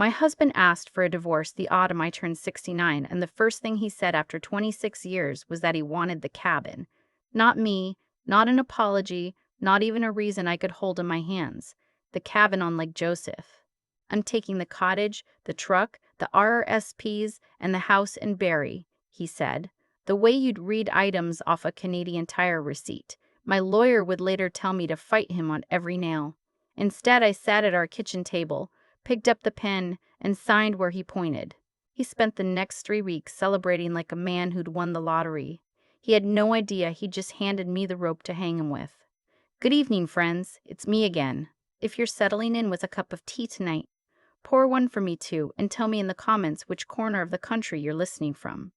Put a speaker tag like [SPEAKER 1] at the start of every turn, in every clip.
[SPEAKER 1] My husband asked for a divorce the autumn I turned 69, and the first thing he said after 26 years was that he wanted the cabin. Not me, not an apology, not even a reason I could hold in my hands. The cabin on Lake Joseph. I'm taking the cottage, the truck, the RRSPs, and the house in Barrie, he said, the way you'd read items off a Canadian Tire receipt. My lawyer would later tell me to fight him on every nail. Instead, I sat at our kitchen table, picked up the pen, and signed where he pointed. He spent the next 3 weeks celebrating like a man who'd won the lottery. He had no idea he'd just handed me the rope to hang him with. Good evening, friends. It's me again. If you're settling in with a cup of tea tonight, pour one for me too, and tell me in the comments which corner of the country you're listening from.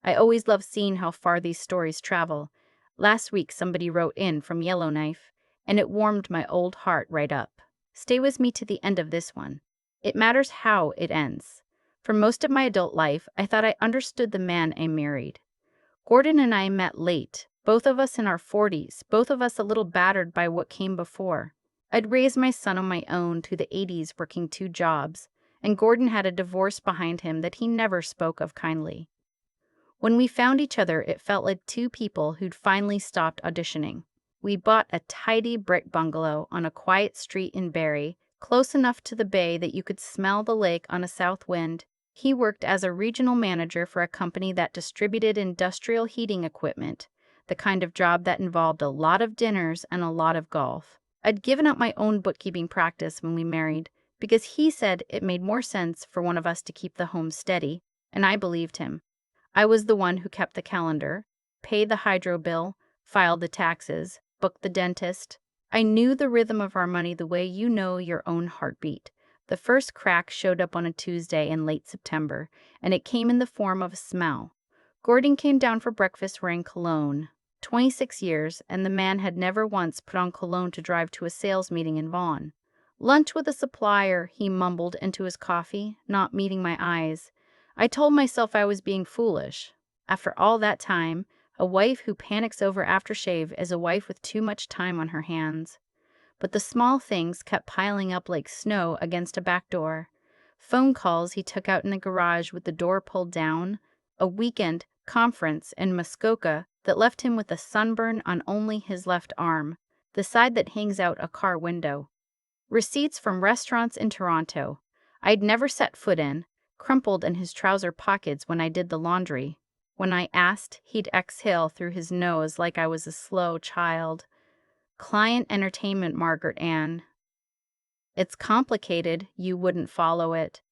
[SPEAKER 1] I always love seeing how far these stories travel. Last week somebody wrote in from Yellowknife, and it warmed my old heart right up. Stay with me to the end of this one. It matters how it ends. For most of my adult life, I thought I understood the man I married. Gordon and I met late, both of us in our 40s, both of us a little battered by what came before. I'd raised my son on my own to the 80s working 2 jobs, and Gordon had a divorce behind him that he never spoke of kindly. When we found each other, it felt like 2 people who'd finally stopped auditioning. We bought a tidy brick bungalow on a quiet street in Barrie, close enough to the bay that you could smell the lake on a south wind. He worked as a regional manager for a company that distributed industrial heating equipment, the kind of job that involved a lot of dinners and a lot of golf. I'd given up my own bookkeeping practice when we married, because he said it made more sense for one of us to keep the home steady, and I believed him. I was the one who kept the calendar, paid the hydro bill, filed the taxes, booked the dentist. I knew the rhythm of our money the way you know your own heartbeat. The first crack showed up on a Tuesday in late September, and it came in the form of a smell. Gordon came down for breakfast wearing cologne. 26 years, and the man had never once put on cologne to drive to a sales meeting in Vaughan. Lunch with a supplier, he mumbled into his coffee, not meeting my eyes. I told myself I was being foolish. After all that time, a wife who panics over aftershave is a wife with too much time on her hands. But the small things kept piling up like snow against a back door. Phone calls he took out in the garage with the door pulled down, a weekend conference in Muskoka that left him with a sunburn on only his left arm, the side that hangs out a car window. Receipts from restaurants in Toronto I'd never set foot in, crumpled in his trouser pockets when I did the laundry. When I asked, he'd exhale through his nose like I was a slow child. Client entertainment, Margaret Ann. It's complicated, you wouldn't follow it.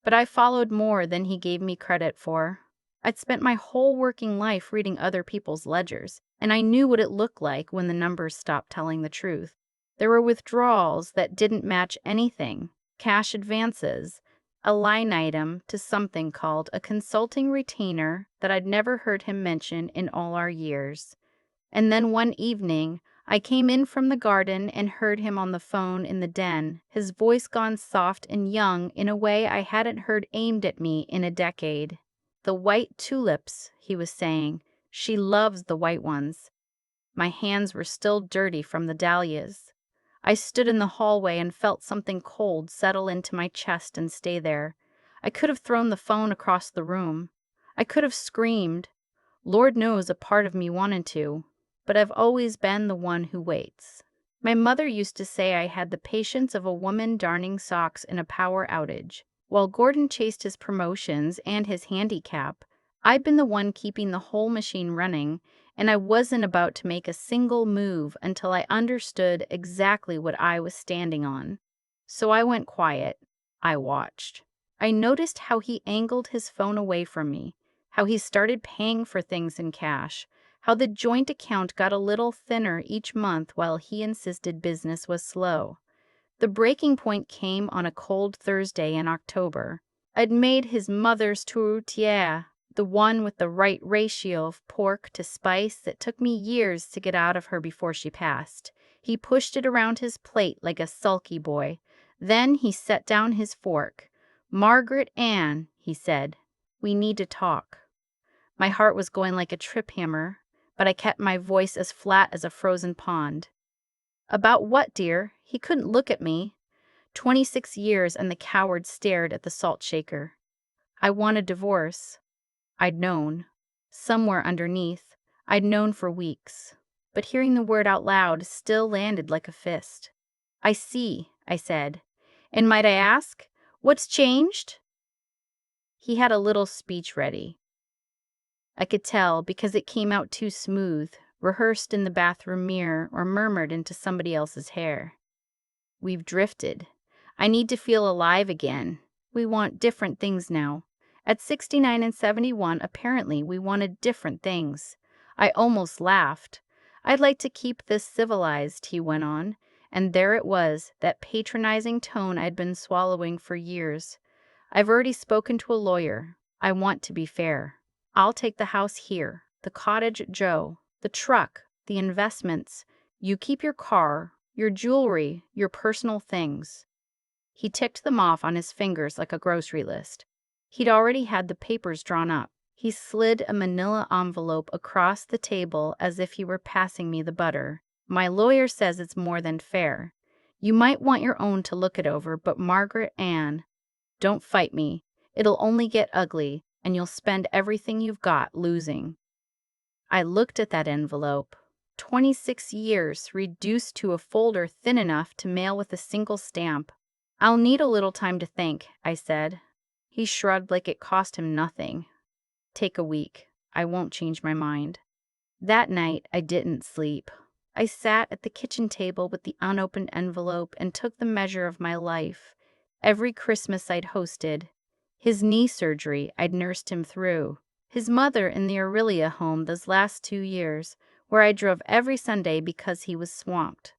[SPEAKER 1] But I followed more than he gave me credit for. I'd spent my whole working life reading other people's ledgers, and I knew what it looked like when the numbers stopped telling the truth. There were withdrawals that didn't match anything, cash advances, a line item to something called a consulting retainer that I'd never heard him mention in all our years. And then one evening, I came in from the garden and heard him on the phone in the den, his voice gone soft and young in a way I hadn't heard aimed at me in a decade. The white tulips, he was saying. She loves the white ones. My hands were still dirty from the dahlias. I stood in the hallway and felt something cold settle into my chest and stay there. I could have thrown the phone across the room. I could have screamed. Lord knows a part of me wanted to, but I've always been the one who waits. My mother used to say I had the patience of a woman darning socks in a power outage. While Gordon chased his promotions and his handicap, I'd been the one keeping the whole machine running, and I wasn't about to make a single move until I understood exactly what I was standing on. So I went quiet. I watched. I noticed how he angled his phone away from me, how he started paying for things in cash, how the joint account got a little thinner each month while he insisted business was slow. The breaking point came on a cold Thursday in October. I'd made his mother's tourtière, the one with the right ratio of pork to spice that took me years to get out of her before she passed. He pushed it around his plate like a sulky boy. Then he set down his fork. "Margaret Ann," he said, "we need to talk." My heart was going like a trip hammer, but I kept my voice as flat as a frozen pond. "About what, dear?" He couldn't look at me. 26 years, and the coward stared at the salt shaker. I want a divorce. I'd known. Somewhere underneath, I'd known for weeks. But hearing the word out loud still landed like a fist. I see, I said. And might I ask, what's changed? He had a little speech ready. I could tell because it came out too smooth, rehearsed in the bathroom mirror or murmured into somebody else's hair. We've drifted. I need to feel alive again. We want different things now. At 69 and 71, apparently we wanted different things. I almost laughed. I'd like to keep this civilized, he went on, and there it was, that patronizing tone I'd been swallowing for years. I've already spoken to a lawyer. I want to be fair. I'll take the house here, the cottage at Joe, the truck, the investments. You keep your car, your jewelry, your personal things. He ticked them off on his fingers like a grocery list. He'd already had the papers drawn up. He slid a manila envelope across the table as if he were passing me the butter. My lawyer says it's more than fair. You might want your own to look it over, but Margaret Ann, don't fight me. It'll only get ugly, and you'll spend everything you've got losing. I looked at that envelope. 26 years reduced to a folder thin enough to mail with a single stamp. I'll need a little time to think, I said. He shrugged like it cost him nothing. Take a week. I won't change my mind. That night, I didn't sleep. I sat at the kitchen table with the unopened envelope and took the measure of my life. Every Christmas I'd hosted. His knee surgery I'd nursed him through. His mother in the Aurelia home those last 2 years, where I drove every Sunday because he was swamped.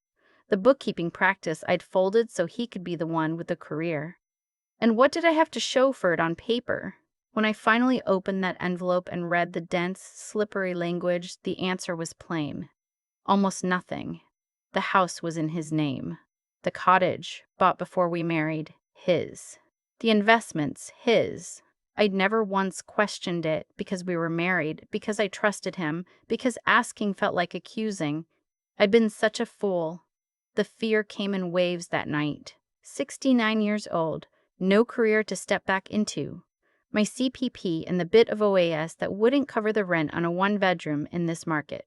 [SPEAKER 1] The bookkeeping practice I'd folded so he could be the one with a career. And what did I have to show for it on paper? When I finally opened that envelope and read the dense, slippery language, the answer was plain. Almost nothing. The house was in his name. The cottage, bought before we married, his. The investments, his. I'd never once questioned it because we were married, because I trusted him, because asking felt like accusing. I'd been such a fool. The fear came in waves that night. 69 years old, no career to step back into. My CPP and the bit of OAS that wouldn't cover the rent on a one-bedroom in this market.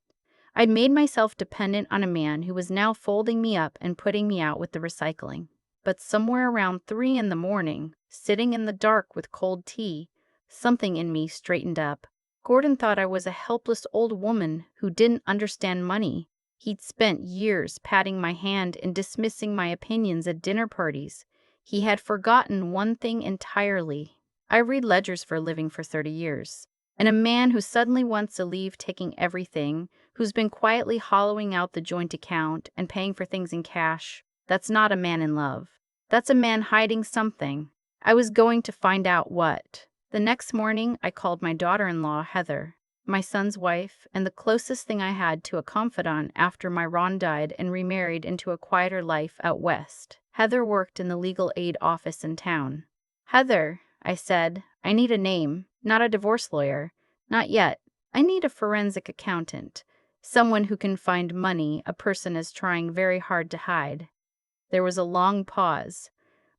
[SPEAKER 1] I'd made myself dependent on a man who was now folding me up and putting me out with the recycling. But somewhere around 3 in the morning, sitting in the dark with cold tea, something in me straightened up. Gordon thought I was a helpless old woman who didn't understand money. He'd spent years patting my hand and dismissing my opinions at dinner parties. He had forgotten one thing entirely. I read ledgers for a living for 30 years. And a man who suddenly wants to leave taking everything, who's been quietly hollowing out the joint account and paying for things in cash, that's not a man in love. That's a man hiding something. I was going to find out what. The next morning, I called my daughter-in-law, Heather, my son's wife, and the closest thing I had to a confidant after my Ron died and remarried into a quieter life out west. Heather worked in the legal aid office in town. Heather, I said, I need a name, not a divorce lawyer. Not yet. I need a forensic accountant. Someone who can find money a person is trying very hard to hide. There was a long pause.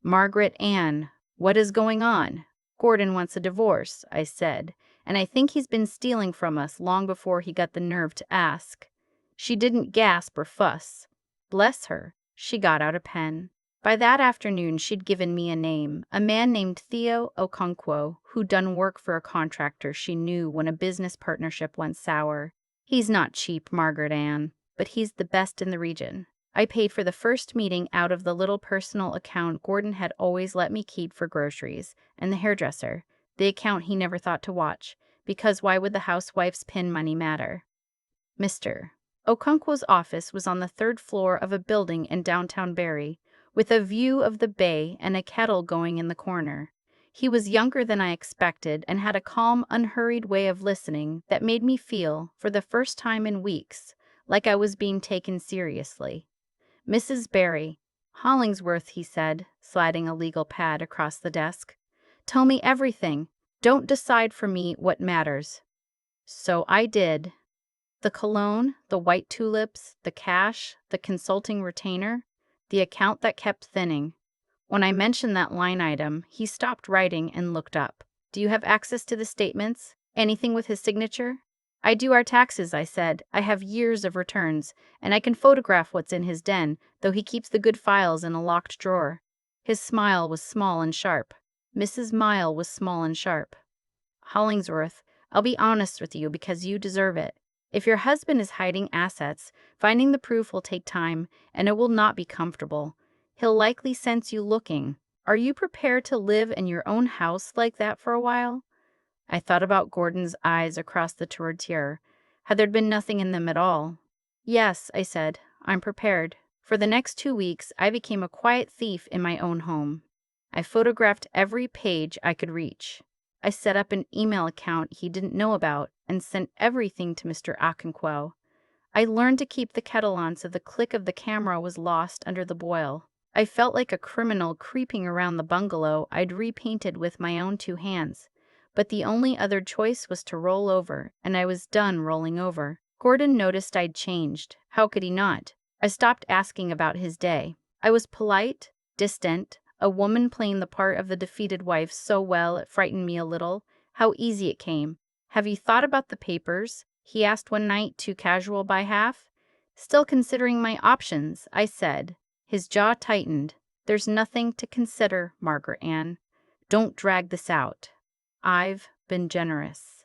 [SPEAKER 1] Margaret Ann, what is going on? Gordon wants a divorce, I said, and I think he's been stealing from us long before he got the nerve to ask. She didn't gasp or fuss. Bless her, she got out a pen. By that afternoon, she'd given me a name, a man named Theo Okonkwo, who'd done work for a contractor she knew when a business partnership went sour. He's not cheap, Margaret Ann, but he's the best in the region. I paid for the first meeting out of the little personal account Gordon had always let me keep for groceries, and the hairdresser, the account he never thought to watch, because why would the housewife's pin money matter? Mr. Okonkwo's office was on the 3rd floor of a building in downtown Barrie, with a view of the bay and a kettle going in the corner. He was younger than I expected and had a calm, unhurried way of listening that made me feel, for the first time in weeks, like I was being taken seriously. Mrs. Barrie, Hollingsworth, he said, sliding a legal pad across the desk. Tell me everything. Don't decide for me what matters. So I did. The cologne, the white tulips, the cash, the consulting retainer, the account that kept thinning. When I mentioned that line item, he stopped writing and looked up. Do you have access to the statements? Anything with his signature? I do our taxes, I said. I have years of returns, and I can photograph what's in his den, though he keeps the good files in a locked drawer. His smile was small and sharp. Mrs. Mile was small and sharp. Hollingsworth, I'll be honest with you because you deserve it. If your husband is hiding assets, finding the proof will take time, and it will not be comfortable. He'll likely sense you looking. Are you prepared to live in your own house like that for a while? I thought about Gordon's eyes across the tourtière. Had there been nothing in them at all? Yes, I said, I'm prepared. For the next 2 weeks, I became a quiet thief in my own home. I photographed every page I could reach. I set up an email account he didn't know about and sent everything to Mr. Okonkwo. I learned to keep the kettle on so the click of the camera was lost under the boil. I felt like a criminal creeping around the bungalow I'd repainted with my own 2 hands. But the only other choice was to roll over, and I was done rolling over. Gordon noticed I'd changed. How could he not? I stopped asking about his day. I was polite, distant, a woman playing the part of the defeated wife so well it frightened me a little. How easy it came. Have you thought about the papers? He asked one night, too casual by half. Still considering my options, I said. His jaw tightened. There's nothing to consider, Margaret Ann. Don't drag this out. I've been generous.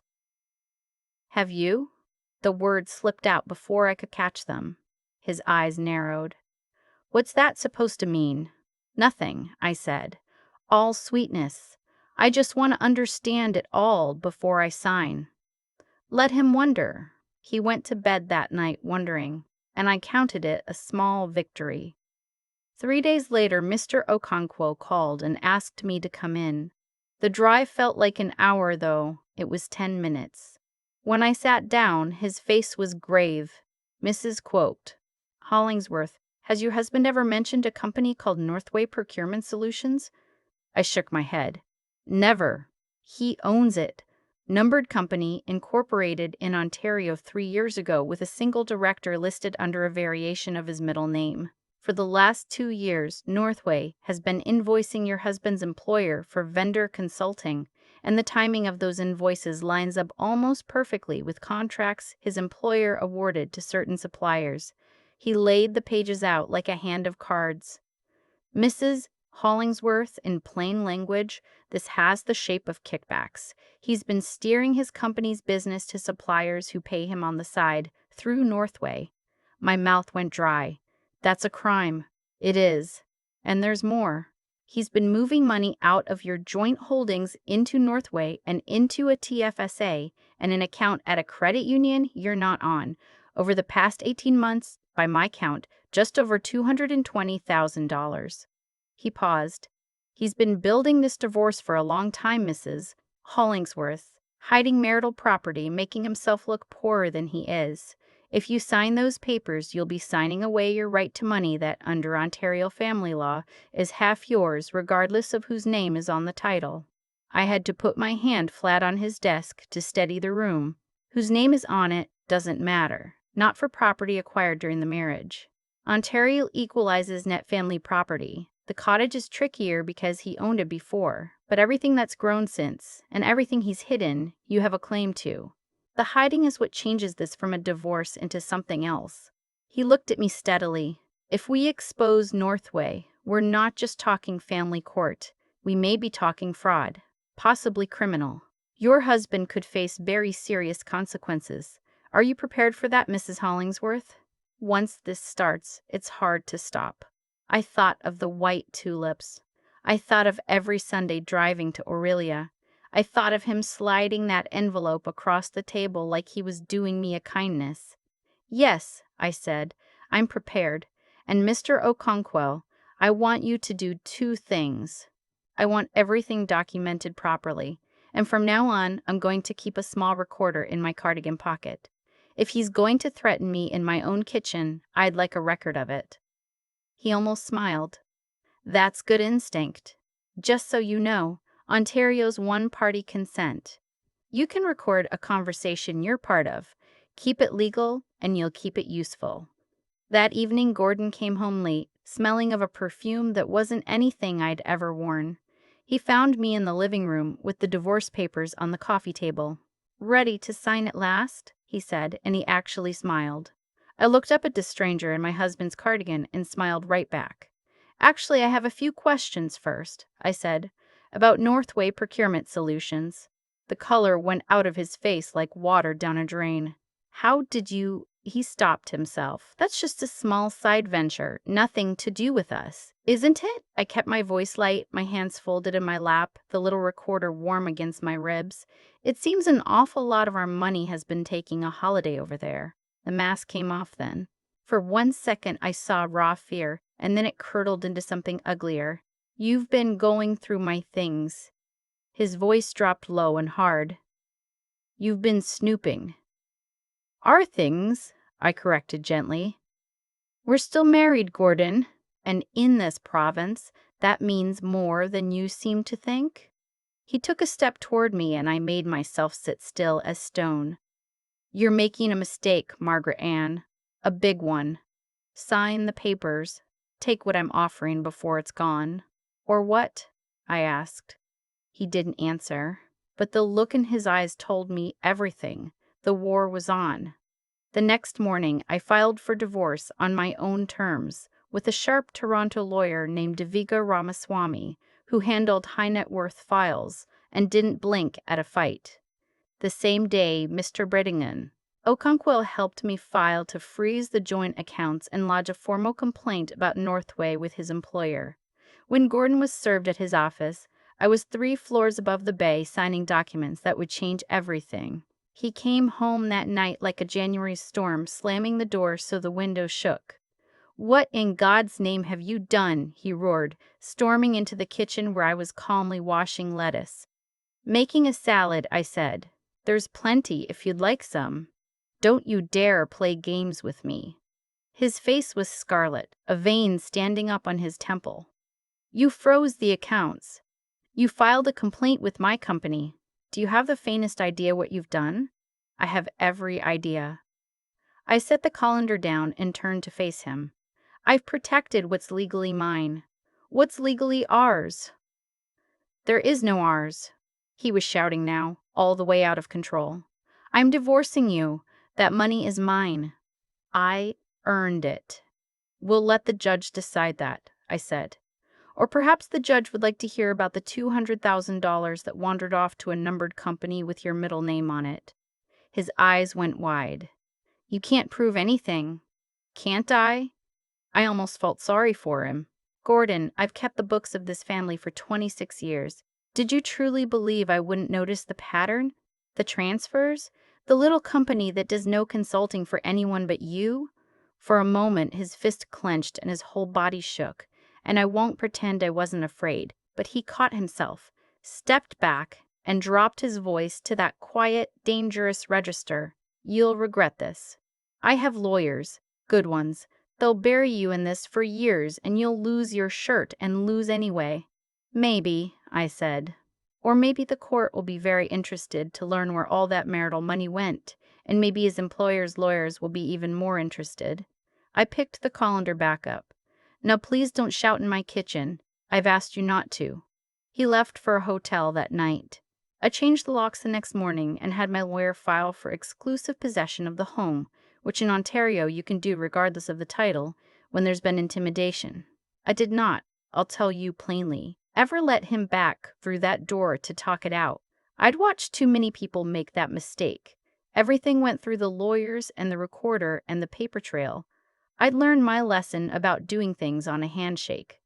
[SPEAKER 1] Have you? The words slipped out before I could catch them. His eyes narrowed. What's that supposed to mean? Nothing, I said. All sweetness. I just want to understand it all before I sign. Let him wonder. He went to bed that night wondering, and I counted it a small victory. 3 days later, Mr. Okonkwo called and asked me to come in. The drive felt like an hour, though it was 10 minutes. When I sat down, his face was grave. Mrs. Quote, Hollingsworth, has your husband ever mentioned a company called Northway Procurement Solutions? I shook my head. Never. He owns it. Numbered company, incorporated in Ontario 3 years ago with a single director listed under a variation of his middle name. For the last 2 years, Northway has been invoicing your husband's employer for vendor consulting, and the timing of those invoices lines up almost perfectly with contracts his employer awarded to certain suppliers. He laid the pages out like a hand of cards. Mrs. Hollingsworth, in plain language, this has the shape of kickbacks. He's been steering his company's business to suppliers who pay him on the side, through Northway. My mouth went dry. That's a crime. It is. And there's more. He's been moving money out of your joint holdings into Northway and into a TFSA and an account at a credit union you're not on. Over the past 18 months, by my count, just over $220,000. He paused. He's been building this divorce for a long time, Mrs. Hollingsworth, hiding marital property, making himself look poorer than he is. If you sign those papers, you'll be signing away your right to money that, under Ontario family law, is half yours regardless of whose name is on the title. I had to put my hand flat on his desk to steady the room. Whose name is on it doesn't matter. Not for property acquired during the marriage. Ontario equalizes net family property. The cottage is trickier because he owned it before, but everything that's grown since, and everything he's hidden, you have a claim to. The hiding is what changes this from a divorce into something else. He looked at me steadily. If we expose Northway, we're not just talking family court. We may be talking fraud, possibly criminal. Your husband could face very serious consequences. Are you prepared for that, Mrs. Hollingsworth? Once this starts, it's hard to stop. I thought of the white tulips. I thought of every Sunday driving to Aurelia. I thought of him sliding that envelope across the table like he was doing me a kindness. Yes, I said, I'm prepared. And Mr. Okonkwo, I want you to do 2 things. I want everything documented properly, and from now on, I'm going to keep a small recorder in my cardigan pocket. If he's going to threaten me in my own kitchen, I'd like a record of it. He almost smiled. That's good instinct. Just so you know, Ontario's one-party consent. You can record a conversation you're part of. Keep it legal, and you'll keep it useful. That evening, Gordon came home late, smelling of a perfume that wasn't anything I'd ever worn. He found me in the living room with the divorce papers on the coffee table. "Ready to sign at last?" he said, and he actually smiled. I looked up at the stranger in my husband's cardigan and smiled right back. "Actually, I have a few questions first," I said, "about Northway Procurement Solutions." The color went out of his face like water down a drain. "How did you—" He stopped himself. "That's just a small side venture, nothing to do with us, isn't it?" I kept my voice light, my hands folded in my lap, the little recorder warm against my ribs. "It seems an awful lot of our money has been taking a holiday over there." The mask came off then. For 1 second I saw raw fear, and then it curdled into something uglier. "You've been going through my things." His voice dropped low and hard. "You've been snooping." "Our things," I corrected gently. "We're still married, Gordon, and in this province, that means more than you seem to think." He took a step toward me, and I made myself sit still as stone. "You're making a mistake, Margaret Ann. A big one. Sign the papers. Take what I'm offering before it's gone." "Or what?" I asked. He didn't answer, but the look in his eyes told me everything. The war was on. The next morning, I filed for divorce on my own terms with a sharp Toronto lawyer named Deviga Ramaswamy, who handled high net worth files and didn't blink at a fight. The same day, Mr. Bredingen Okonkwo helped me file to freeze the joint accounts and lodge a formal complaint about Northway with his employer. When Gordon was served at his office, I was 3 floors above the bay signing documents that would change everything. He came home that night like a January storm, slamming the door so the window shook. "What in God's name have you done?" he roared, storming into the kitchen where I was calmly washing lettuce. "Making a salad," I said. "There's plenty if you'd like some. Don't you dare play games with me." His face was scarlet, a vein standing up on his temple. "You froze the accounts. You filed a complaint with my company. Do you have the faintest idea what you've done?" "I have every idea." I set the colander down and turned to face him. "I've protected what's legally mine. What's legally ours?" "There is no ours." He was shouting now, all the way out of control. "I'm divorcing you. That money is mine. I earned it." "We'll let the judge decide that," I said. "Or perhaps the judge would like to hear about the $200,000 that wandered off to a numbered company with your middle name on it." His eyes went wide. "You can't prove anything." "Can't I?" I almost felt sorry for him. "Gordon, I've kept the books of this family for 26 years. Did you truly believe I wouldn't notice the pattern? The transfers? The little company that does no consulting for anyone but you?" For a moment his fist clenched and his whole body shook, and I won't pretend I wasn't afraid, but he caught himself, stepped back, and dropped his voice to that quiet, dangerous register. "You'll regret this. I have lawyers, good ones. They'll bury you in this for years, and you'll lose your shirt and lose anyway." "Maybe," I said. "Or maybe the court will be very interested to learn where all that marital money went, and maybe his employer's lawyers will be even more interested." I picked the colander back up. "Now please don't shout in my kitchen. I've asked you not to." He left for a hotel that night. I changed the locks the next morning and had my lawyer file for exclusive possession of the home, which in Ontario you can do regardless of the title, when there's been intimidation. I did not, I'll tell you plainly, ever let him back through that door to talk it out. I'd watched too many people make that mistake. Everything went through the lawyers and the recorder and the paper trail. I'd learned my lesson about doing things on a handshake.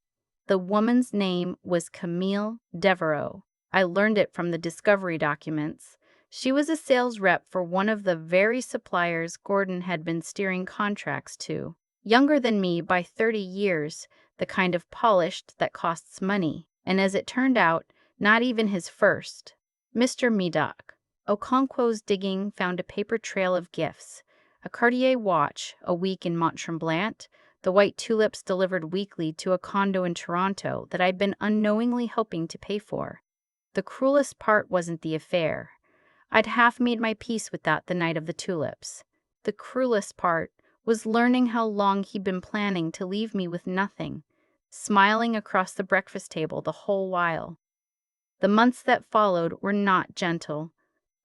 [SPEAKER 1] The woman's name was Camille Devereaux. I learned it from the discovery documents. She was a sales rep for one of the very suppliers Gordon had been steering contracts to. Younger than me by 30 years, the kind of polished that costs money, and as it turned out, not even his first. Mr. Medoc. Okonkwo's digging found a paper trail of gifts. A Cartier watch, a week in Mont Tremblant, the white tulips delivered weekly to a condo in Toronto that I'd been unknowingly hoping to pay for. The cruelest part wasn't the affair. I'd half made my peace with that the night of the tulips. The cruelest part was learning how long he'd been planning to leave me with nothing, smiling across the breakfast table the whole while. The months that followed were not gentle.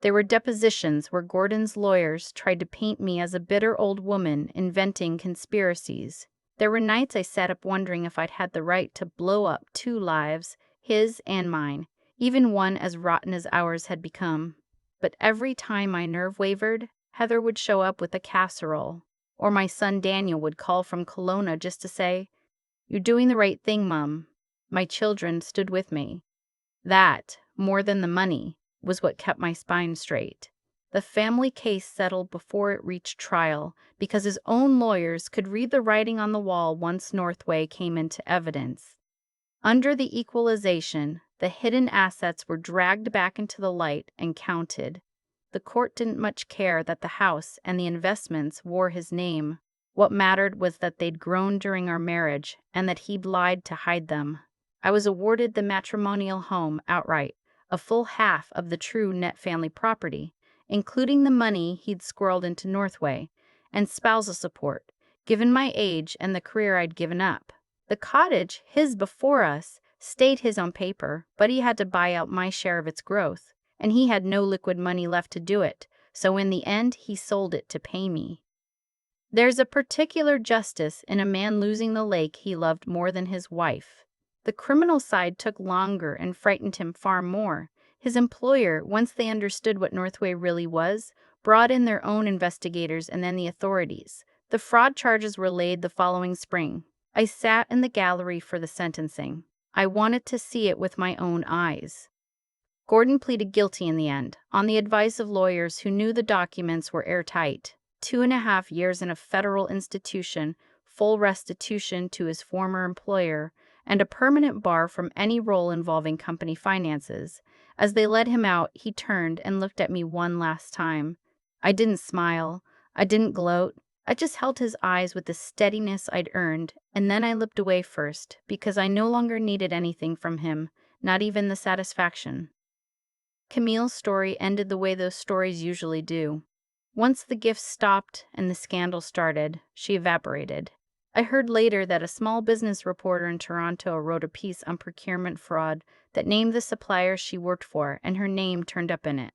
[SPEAKER 1] There were depositions where Gordon's lawyers tried to paint me as a bitter old woman inventing conspiracies. There were nights I sat up wondering if I'd had the right to blow up 2 lives, his and mine, even one as rotten as ours had become. But every time my nerve wavered, Heather would show up with a casserole, or my son Daniel would call from Kelowna just to say, "You're doing the right thing, Mum." My children stood with me. That, more than the money, was what kept my spine straight. The family case settled before it reached trial because his own lawyers could read the writing on the wall once Northway came into evidence. Under the equalization, the hidden assets were dragged back into the light and counted. The court didn't much care that the house and the investments wore his name. What mattered was that they'd grown during our marriage and that he'd lied to hide them. I was awarded the matrimonial home outright, a full half of the true net family property, including the money he'd squirreled into Northway, and spousal support, given my age and the career I'd given up. The cottage, his before us, stayed his on paper, but he had to buy out my share of its growth, and he had no liquid money left to do it, so in the end he sold it to pay me. There's a particular justice in a man losing the lake he loved more than his wife. The criminal side took longer and frightened him far more. His employer, once they understood what Northway really was, brought in their own investigators and then the authorities. The fraud charges were laid the following spring. I sat in the gallery for the sentencing. I wanted to see it with my own eyes. Gordon pleaded guilty in the end, on the advice of lawyers who knew the documents were airtight. 2.5 years in a federal institution, full restitution to his former employer, and a permanent bar from any role involving company finances. As they led him out, he turned and looked at me one last time. I didn't smile. I didn't gloat. I just held his eyes with the steadiness I'd earned, and then I looked away first, because I no longer needed anything from him, not even the satisfaction. Camille's story ended the way those stories usually do. Once the gifts stopped and the scandal started, she evaporated. I heard later that a small business reporter in Toronto wrote a piece on procurement fraud that named the supplier she worked for, and her name turned up in it.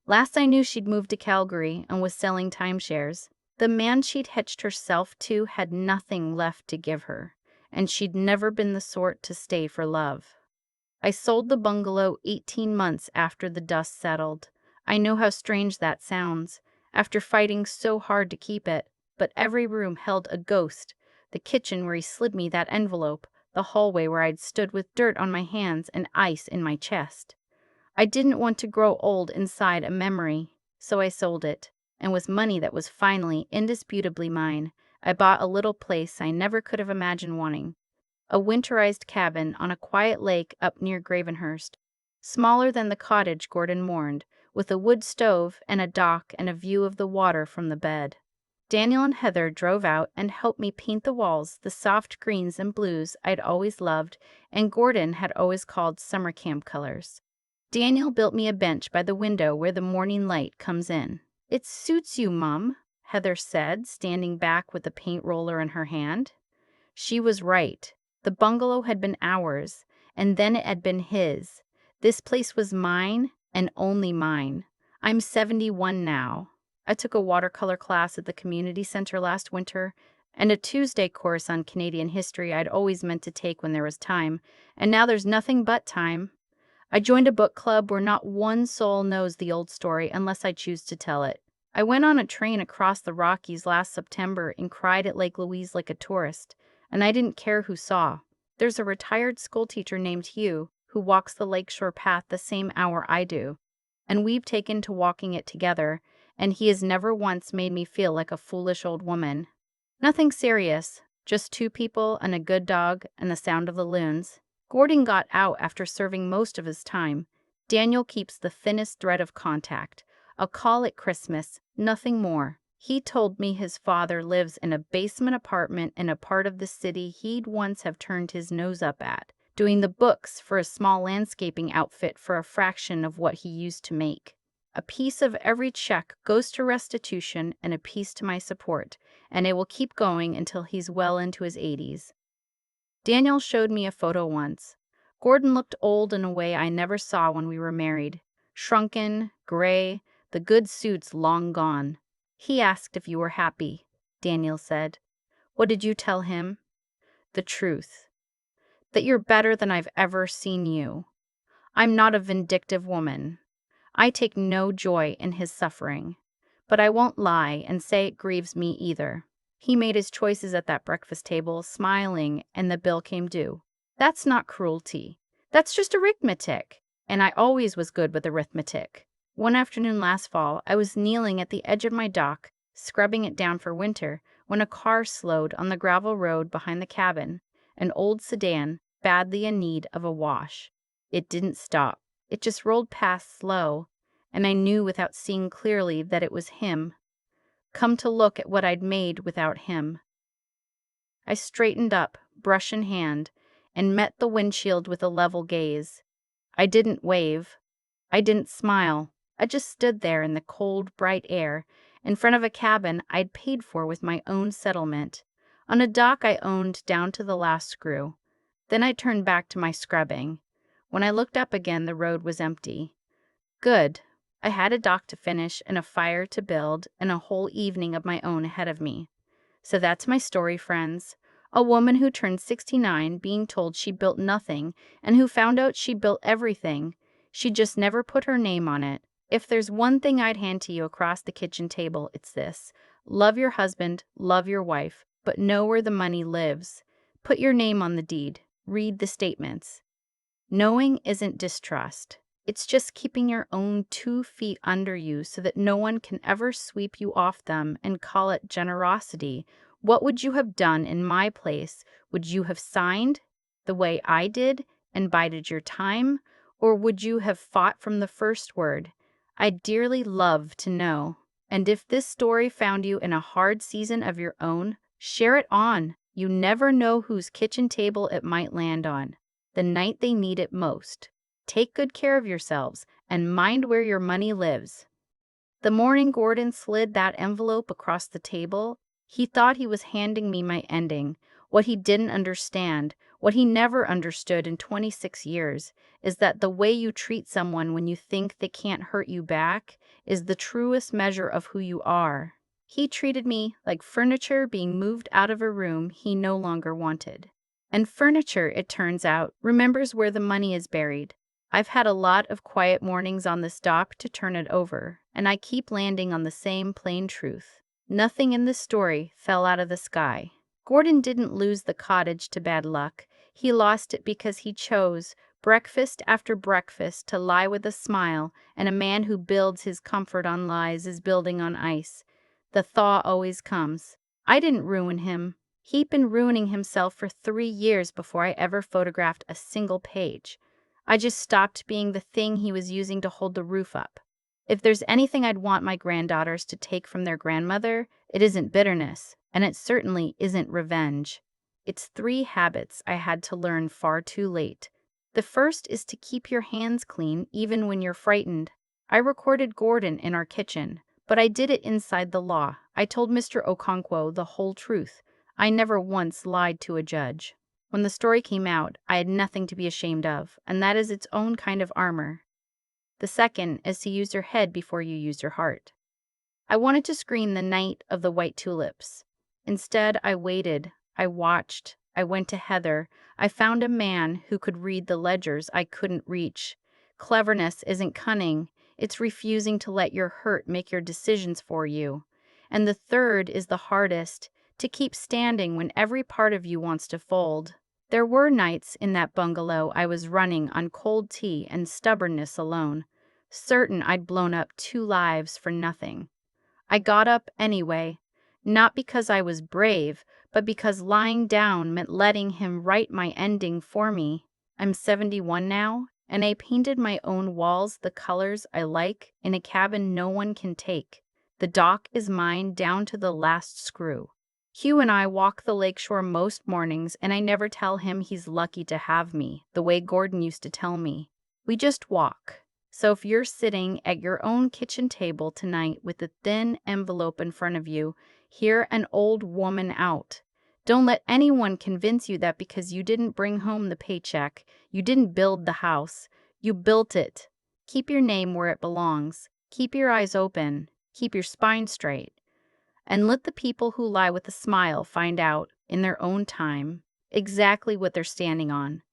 [SPEAKER 1] Last I knew, she'd moved to Calgary and was selling timeshares. The man she'd hitched herself to had nothing left to give her, and she'd never been the sort to stay for love. I sold the bungalow 18 months after the dust settled. I know how strange that sounds, after fighting so hard to keep it, but every room held a ghost. The kitchen where he slid me that envelope, the hallway where I'd stood with dirt on my hands and ice in my chest. I didn't want to grow old inside a memory, so I sold it, and with money that was finally indisputably mine, I bought a little place I never could have imagined wanting. A winterized cabin on a quiet lake up near Gravenhurst, smaller than the cottage Gordon mourned, with a wood stove and a dock and a view of the water from the bed. Daniel and Heather drove out and helped me paint the walls the soft greens and blues I'd always loved and Gordon had always called summer camp colors. Daniel built me a bench by the window where the morning light comes in. "It suits you, Mum," Heather said, standing back with a paint roller in her hand. She was right. The bungalow had been ours, and then it had been his. This place was mine, and only mine. I'm 71 now. I took a watercolor class at the community center last winter, and a Tuesday course on Canadian history I'd always meant to take when there was time, and now there's nothing but time. I joined a book club where not one soul knows the old story unless I choose to tell it. I went on a train across the Rockies last September and cried at Lake Louise like a tourist, and I didn't care who saw. There's a retired schoolteacher named Hugh who walks the lakeshore path the same hour I do, and we've taken to walking it together, and he has never once made me feel like a foolish old woman. Nothing serious, just 2 people and a good dog and the sound of the loons. Gordon got out after serving most of his time. Daniel keeps the thinnest thread of contact. A call at Christmas, nothing more. He told me his father lives in a basement apartment in a part of the city he'd once have turned his nose up at, doing the books for a small landscaping outfit for a fraction of what he used to make. A piece of every check goes to restitution and a piece to my support, and it will keep going until he's well into his 80s. Daniel showed me a photo once. Gordon looked old in a way I never saw when we were married. Shrunken, gray, the good suits long gone. He asked if you were happy, Daniel said. What did you tell him? The truth. That you're better than I've ever seen you. I'm not a vindictive woman. I take no joy in his suffering. But I won't lie and say it grieves me either. He made his choices at that breakfast table, smiling, and the bill came due. That's not cruelty. That's just arithmetic. And I always was good with arithmetic. One afternoon last fall, I was kneeling at the edge of my dock, scrubbing it down for winter, when a car slowed on the gravel road behind the cabin, an old sedan, badly in need of a wash. It didn't stop. It just rolled past slow, and I knew without seeing clearly that it was him. Come to look at what I'd made without him. I straightened up, brush in hand, and met the windshield with a level gaze. I didn't wave. I didn't smile. I just stood there in the cold, bright air, in front of a cabin I'd paid for with my own settlement, on a dock I owned down to the last screw. Then I turned back to my scrubbing. When I looked up again, the road was empty. Good. I had a dock to finish and a fire to build and a whole evening of my own ahead of me. So that's my story, friends. A woman who turned 69 being told she built nothing and who found out she built everything. She just never put her name on it. If there's one thing I'd hand to you across the kitchen table, it's this. Love your husband, love your wife, but know where the money lives. Put your name on the deed. Read the statements. Knowing isn't distrust. It's just keeping your own 2 feet under you so that no one can ever sweep you off them and call it generosity. What would you have done in my place? Would you have signed the way I did and bided your time? Or would you have fought from the first word? I'd dearly love to know. And if this story found you in a hard season of your own, share it on. You never know whose kitchen table it might land on, the night they need it most. Take good care of yourselves and mind where your money lives. The morning Gordon slid that envelope across the table, he thought he was handing me my ending. What he didn't understand, what he never understood in 26 years, is that the way you treat someone when you think they can't hurt you back is the truest measure of who you are. He treated me like furniture being moved out of a room he no longer wanted. And furniture, it turns out, remembers where the money is buried. I've had a lot of quiet mornings on this dock to turn it over, and I keep landing on the same plain truth. Nothing in this story fell out of the sky. Gordon didn't lose the cottage to bad luck. He lost it because he chose, breakfast after breakfast, to lie with a smile, and a man who builds his comfort on lies is building on ice. The thaw always comes. I didn't ruin him. He'd been ruining himself for 3 years before I ever photographed a single page. I just stopped being the thing he was using to hold the roof up. If there's anything I'd want my granddaughters to take from their grandmother, it isn't bitterness, and it certainly isn't revenge. It's 3 habits I had to learn far too late. The first is to keep your hands clean even when you're frightened. I recorded Gordon in our kitchen, but I did it inside the law. I told Mr. Okonkwo the whole truth. I never once lied to a judge. When the story came out, I had nothing to be ashamed of, and that is its own kind of armor. The second is to use your head before you use your heart. I wanted to screen the night of the white tulips. Instead, I waited, I watched, I went to Heather. I found a man who could read the ledgers I couldn't reach. Cleverness isn't cunning, it's refusing to let your hurt make your decisions for you. And the third is the hardest, to keep standing when every part of you wants to fold. There were nights in that bungalow I was running on cold tea and stubbornness alone, certain I'd blown up 2 lives for nothing. I got up anyway, not because I was brave, but because lying down meant letting him write my ending for me. I'm 71 now, and I painted my own walls the colors I like in a cabin no one can take. The dock is mine down to the last screw. Hugh and I walk the lakeshore most mornings, and I never tell him he's lucky to have me, the way Gordon used to tell me. We just walk. So if you're sitting at your own kitchen table tonight with a thin envelope in front of you, hear an old woman out. Don't let anyone convince you that because you didn't bring home the paycheck, you didn't build the house, you built it. Keep your name where it belongs. Keep your eyes open. Keep your spine straight. And let the people who lie with a smile find out, in their own time, exactly what they're standing on.